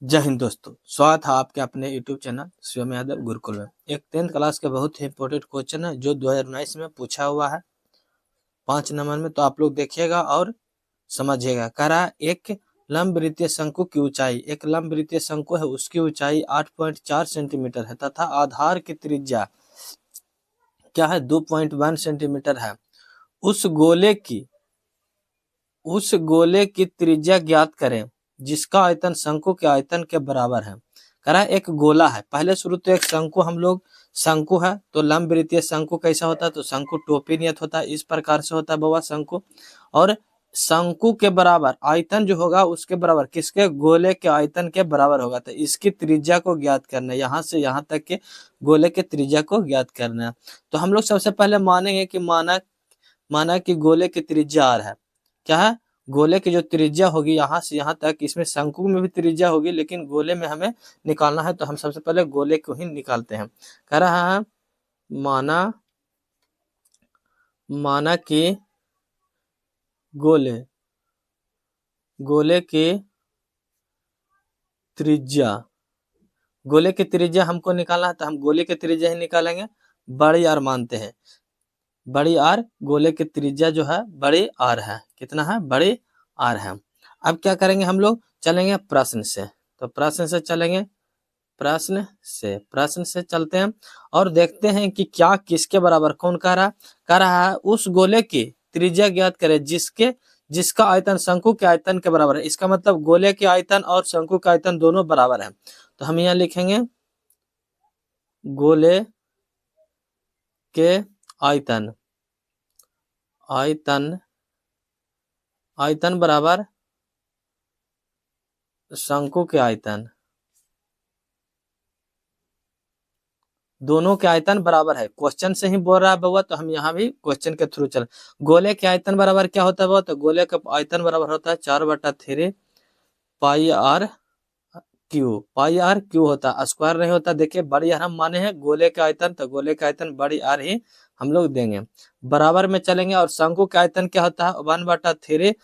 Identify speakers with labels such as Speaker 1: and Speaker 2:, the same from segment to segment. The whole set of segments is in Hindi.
Speaker 1: जय हिंद दोस्तों, स्वागत है आपके अपने YouTube चैनल शिवम यादव गुरुकुल में। एक 10th क्लास का बहुत ही इंपॉर्टेंट क्वेश्चन है जो 2019 में पूछा हुआ है 5 नंबर में। तो आप लोग देखिएगा और समझिएगा। कह रहा है एक लंब वृत्तीय शंकु की ऊंचाई, एक लंब वृत्तीय शंकु है, उसकी ऊंचाई 8.4 सेंटीमीटर है तथा आधार की त्रिज्या क्या है 2.1 सेंटीमीटर है। उस गोले की त्रिज्या ज्ञात करें जिसका आयतन शंकु के आयतन के बराबर है। कह रहा है एक गोला है, पहले शुरू तो एक शंकु, हम लोग शंकु है तो लंब वृत्तीय शंकु कैसा होता है, तो शंकु टोपी नियत होता है, इस प्रकार से होता है बाबा शंकु। और शंकु के बराबर आयतन जो होगा उसके बराबर किसके, गोले के आयतन के बराबर होगा। तो इसकी त्रिज्या को ज्ञात करना है, यहाँ से यहाँ तक के गोले के त्रिज्या को ज्ञात करना है। तो हम लोग सबसे पहले मानेंगे कि माना कि गोले की त्रिज्या r है। क्या है, गोले की जो त्रिज्या होगी यहाँ से यहाँ तक, इसमें शंकु में भी त्रिज्या होगी लेकिन गोले में हमें निकालना है, तो हम सबसे पहले गोले को ही निकालते हैं। कह रहा है माना कि गोले की त्रिज्या हमको निकालना है, तो हम गोले की त्रिज्या ही निकालेंगे। बड़ी आर मानते हैं, बड़ी आर गोले की त्रिज्या जो है बड़ी आर है। कितना है, बड़ी आर है। अब क्या करेंगे, हम लोग चलेंगे प्रश्न से। तो प्रश्न से चलेंगे, प्रश्न से चलते हैं और देखते हैं कि क्या किसके बराबर। कौन कह रहा है उस गोले की त्रिज्या ज्ञात करें जिसका आयतन शंकु के आयतन के बराबर है। इसका मतलब गोले के आयतन और शंकु के आयतन दोनों बराबर है। तो हम यहाँ लिखेंगे गोले के आयतन बराबर शंकु के आयतन, दोनों के आयतन बराबर है। क्वेश्चन से ही बोल रहा है बउआ, तो हम यहाँ भी क्वेश्चन के थ्रू चल। गोले के आयतन बराबर क्या होता है बउआ, तो गोले का आयतन बराबर होता है 4/3 पाई आर क्यू होता है, स्क्वायर नहीं होता। देखिए बड़ी आर हम माने हैं गोले के आयतन, तो गोले के आयतन बड़ी आर ही हम लोग देंगे। बराबर में चलेंगे और शंकु के आयतन क्या होता है 1/3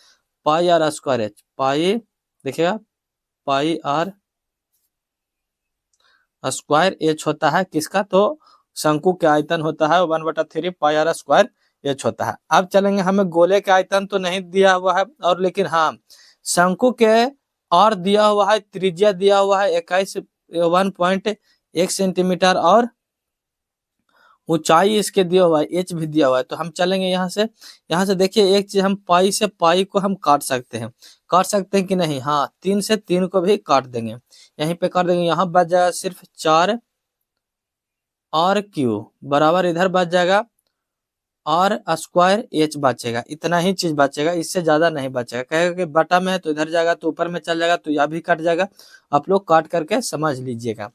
Speaker 1: पाई आर स्क्वायर एच। पाई देखिएगा पाई आर स्क्वायर एच होता है किसका, तो शंकु के आयतन होता है 1/3 पाई आर स्क्वायर एच होता है। अब चलेंगे, हमें गोले के आयतन तो नहीं दिया हुआ है और लेकिन हाँ शंकु के और दिया हुआ है, त्रिज्या दिया हुआ है 1.1 सेंटीमीटर और ऊंचाई इसके दिया हुआ है, एच भी दिया हुआ है। तो हम चलेंगे यहाँ से देखिए एक चीज, हम पाई से पाई को हम काट सकते हैं कि नहीं, हाँ 3 से 3 को भी काट देंगे, यहीं पे काट देंगे। यहाँ बच जाएगा सिर्फ 4 और क्यू बराबर इधर बच जाएगा और स्क्वायर एच बचेगा। इतना ही चीज बचेगा, इससे ज्यादा नहीं बचेगा। कहेगा कि बटा में है तो इधर जाएगा तो ऊपर में चल जाएगा, तो यह भी कट जाएगा। आप लोग काट करके समझ लीजिएगा।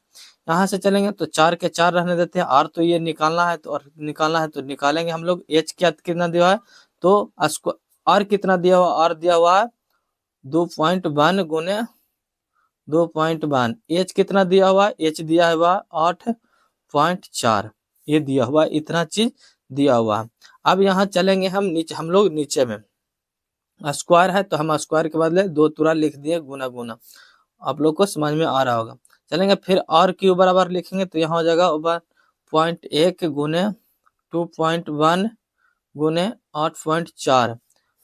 Speaker 1: यहाँ से चलेंगे तो 4 के 4 रहने देते हैं, आर तो ये निकालना है तो निकालेंगे हम लोग। एच क्या कितना दिया हुआ है, तो आर कितना दिया हुआ, आर दिया हुआ है 2.1 गुने 2.1। एच कितना दिया हुआ, एच दिया हुआ 8.4, ये दिया हुआ, इतना चीज दिया हुआ। अब यहाँ चलेंगे हम लोग नीचे में, स्क्वायर है तो हम स्क्वायर के बदले 2 तुरा लिख दिए गुना। आप लोग को समझ में आ रहा होगा। चलेंगे फिर आर क्यू बराबर लिखेंगे, तो यहाँ हो जाएगा 1.1 गुने 2.1 गुने 8.4।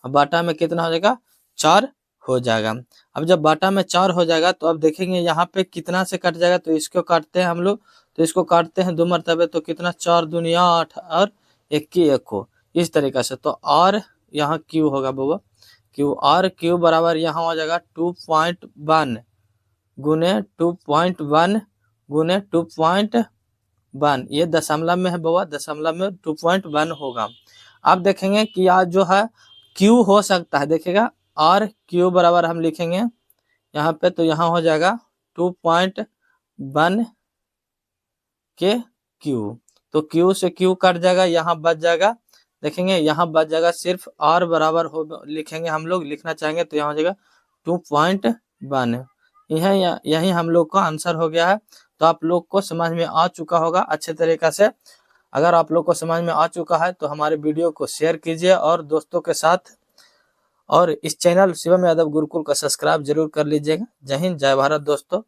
Speaker 1: बाटा में कितना हो जाएगा, 4 हो जाएगा। अब जब बाटा में 4 हो जाएगा तो अब देखेंगे यहाँ पे कितना से कट जाएगा, तो इसको काटते हैं हम लोग, तो इसको काटते हैं 2 मरतबे, तो कितना 4 दूनिया 8 और 1 की 1 हो, इस तरीका से। तो आर यहाँ क्यू होगा बाबा, आर क्यू बराबर यहाँ हो जाएगा 2.1 गुने 2.1 गुने 2.1, ये दशमलव में है बाबा, दशमलव में 2.1 होगा। अब देखेंगे कि आज जो है क्यू हो सकता है, देखिएगा आर क्यू बराबर हम लिखेंगे यहाँ पे, तो यहाँ हो जाएगा 2.1 के क्यू, तो क्यू से क्यू कट जाएगा, यहाँ बच जाएगा। देखेंगे यहाँ बच जाएगा सिर्फ आर बराबर हो लिखेंगे हम लोग, लिखना चाहेंगे तो यहाँ हो जाएगा 2.1। यही हम लोग का आंसर हो गया है। तो आप लोग को समझ में आ चुका होगा अच्छे तरीका से। अगर आप लोग को समझ में आ चुका है तो हमारे वीडियो को शेयर कीजिए और दोस्तों के साथ और इस चैनल शिवम यादव गुरुकुल का सब्सक्राइब जरूर कर लीजिएगा। जय हिंद, जय भारत दोस्तों।